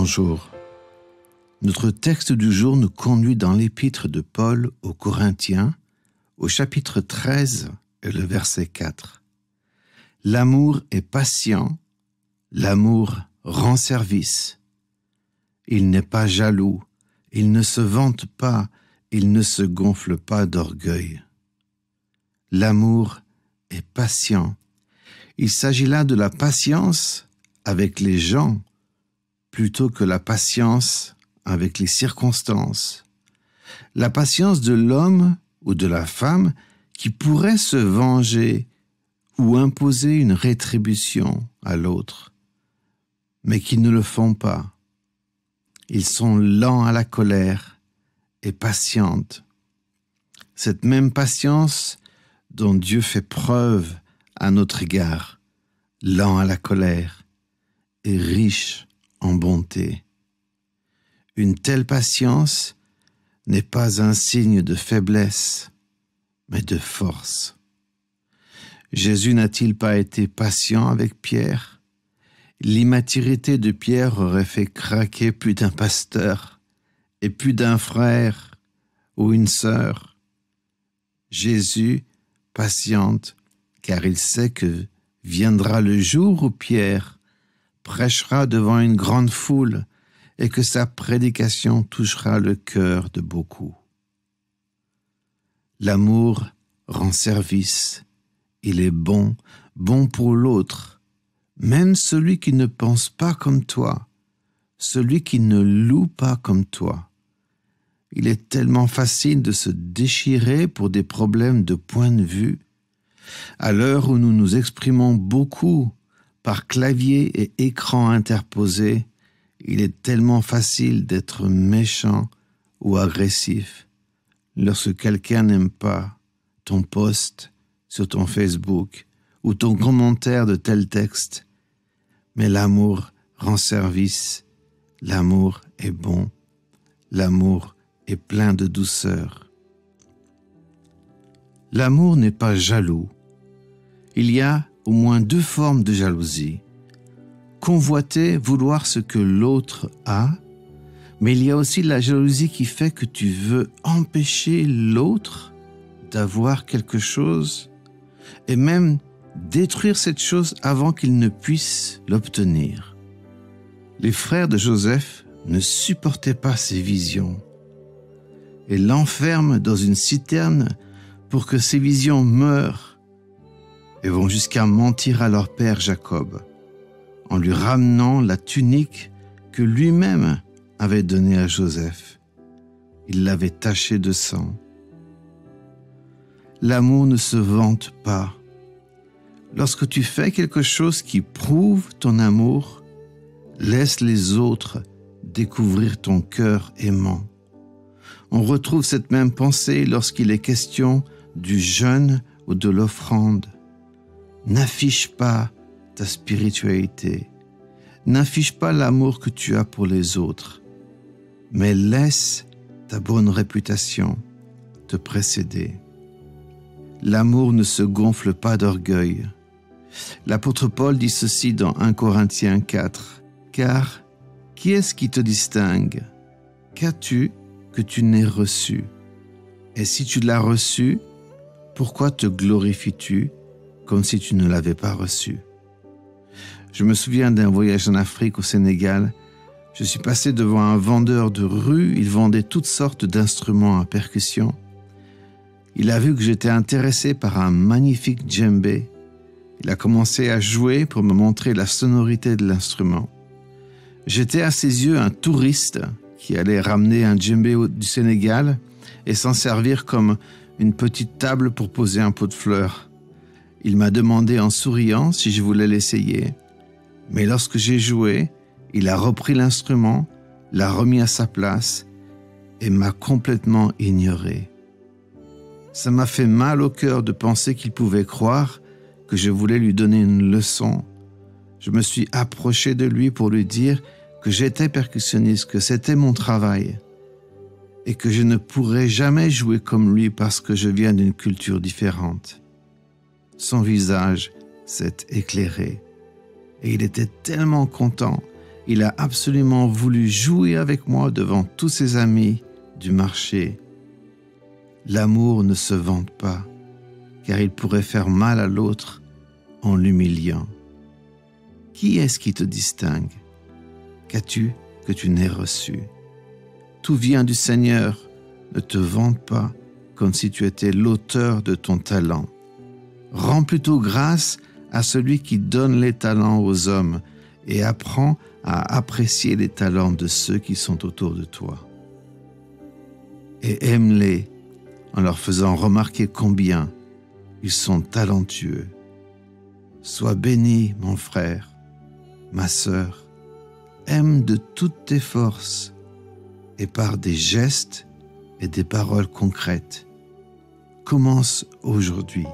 Bonjour. Notre texte du jour nous conduit dans l'épître de Paul aux Corinthiens, au chapitre 13 et le verset 4. L'amour est patient, l'amour rend service. Il n'est pas jaloux, il ne se vante pas, il ne se gonfle pas d'orgueil. L'amour est patient. Il s'agit là de la patience avec les gens, plutôt que la patience avec les circonstances. La patience de l'homme ou de la femme qui pourrait se venger ou imposer une rétribution à l'autre, mais qui ne le font pas. Ils sont lents à la colère et patientes. Cette même patience dont Dieu fait preuve à notre égard, lent à la colère et riche en bonté. Une telle patience n'est pas un signe de faiblesse, mais de force. Jésus n'a-t-il pas été patient avec Pierre? L'immaturité de Pierre aurait fait craquer plus d'un pasteur et plus d'un frère ou une sœur. Jésus patiente, car il sait que viendra le jour où Pierre prêchera devant une grande foule et que sa prédication touchera le cœur de beaucoup. L'amour rend service. Il est bon, bon pour l'autre, même celui qui ne pense pas comme toi, celui qui ne loue pas comme toi. Il est tellement facile de se déchirer pour des problèmes de point de vue. À l'heure où nous nous exprimons beaucoup par clavier et écran interposés, il est tellement facile d'être méchant ou agressif lorsque quelqu'un n'aime pas ton post sur ton Facebook ou ton commentaire de tel texte. Mais l'amour rend service, l'amour est bon, l'amour est plein de douceur. L'amour n'est pas jaloux. Il y a au moins deux formes de jalousie. Convoiter, vouloir ce que l'autre a, mais il y a aussi la jalousie qui fait que tu veux empêcher l'autre d'avoir quelque chose et même détruire cette chose avant qu'il ne puisse l'obtenir. Les frères de Joseph ne supportaient pas ces visions et l'enferment dans une citerne pour que ces visions meurent et vont jusqu'à mentir à leur père Jacob en lui ramenant la tunique que lui-même avait donnée à Joseph. Il l'avait tachée de sang. L'amour ne se vante pas. Lorsque tu fais quelque chose qui prouve ton amour, laisse les autres découvrir ton cœur aimant. On retrouve cette même pensée lorsqu'il est question du jeûne ou de l'offrande. N'affiche pas ta spiritualité. N'affiche pas l'amour que tu as pour les autres, mais laisse ta bonne réputation te précéder. L'amour ne se gonfle pas d'orgueil. L'apôtre Paul dit ceci dans 1 Corinthiens 4. « Car qui est-ce qui te distingue? Qu'as-tu que tu n'aies reçu? Et si tu l'as reçu, pourquoi te glorifies-tu comme si tu ne l'avais pas reçu? » Je me souviens d'un voyage en Afrique au Sénégal. Je suis passé devant un vendeur de rue. Il vendait toutes sortes d'instruments à percussion. Il a vu que j'étais intéressé par un magnifique djembé. Il a commencé à jouer pour me montrer la sonorité de l'instrument. J'étais à ses yeux un touriste qui allait ramener un djembé du Sénégal et s'en servir comme une petite table pour poser un pot de fleurs. Il m'a demandé en souriant si je voulais l'essayer. Mais lorsque j'ai joué, il a repris l'instrument, l'a remis à sa place et m'a complètement ignoré. Ça m'a fait mal au cœur de penser qu'il pouvait croire que je voulais lui donner une leçon. Je me suis approché de lui pour lui dire que j'étais percussionniste, que c'était mon travail et que je ne pourrais jamais jouer comme lui parce que je viens d'une culture différente. Son visage s'est éclairé et il était tellement content. il a absolument voulu jouer avec moi devant tous ses amis du marché. L'amour ne se vante pas, car il pourrait faire mal à l'autre en l'humiliant. Qui est-ce qui te distingue? Qu'as-tu que tu n'aies reçu? Tout vient du Seigneur. Ne te vante pas comme si tu étais l'auteur de ton talent. Rends plutôt grâce à celui qui donne les talents aux hommes et apprends à apprécier les talents de ceux qui sont autour de toi. Et aime-les en leur faisant remarquer combien ils sont talentueux. Sois béni, mon frère, ma sœur. Aime de toutes tes forces et par des gestes et des paroles concrètes. Commence aujourd'hui.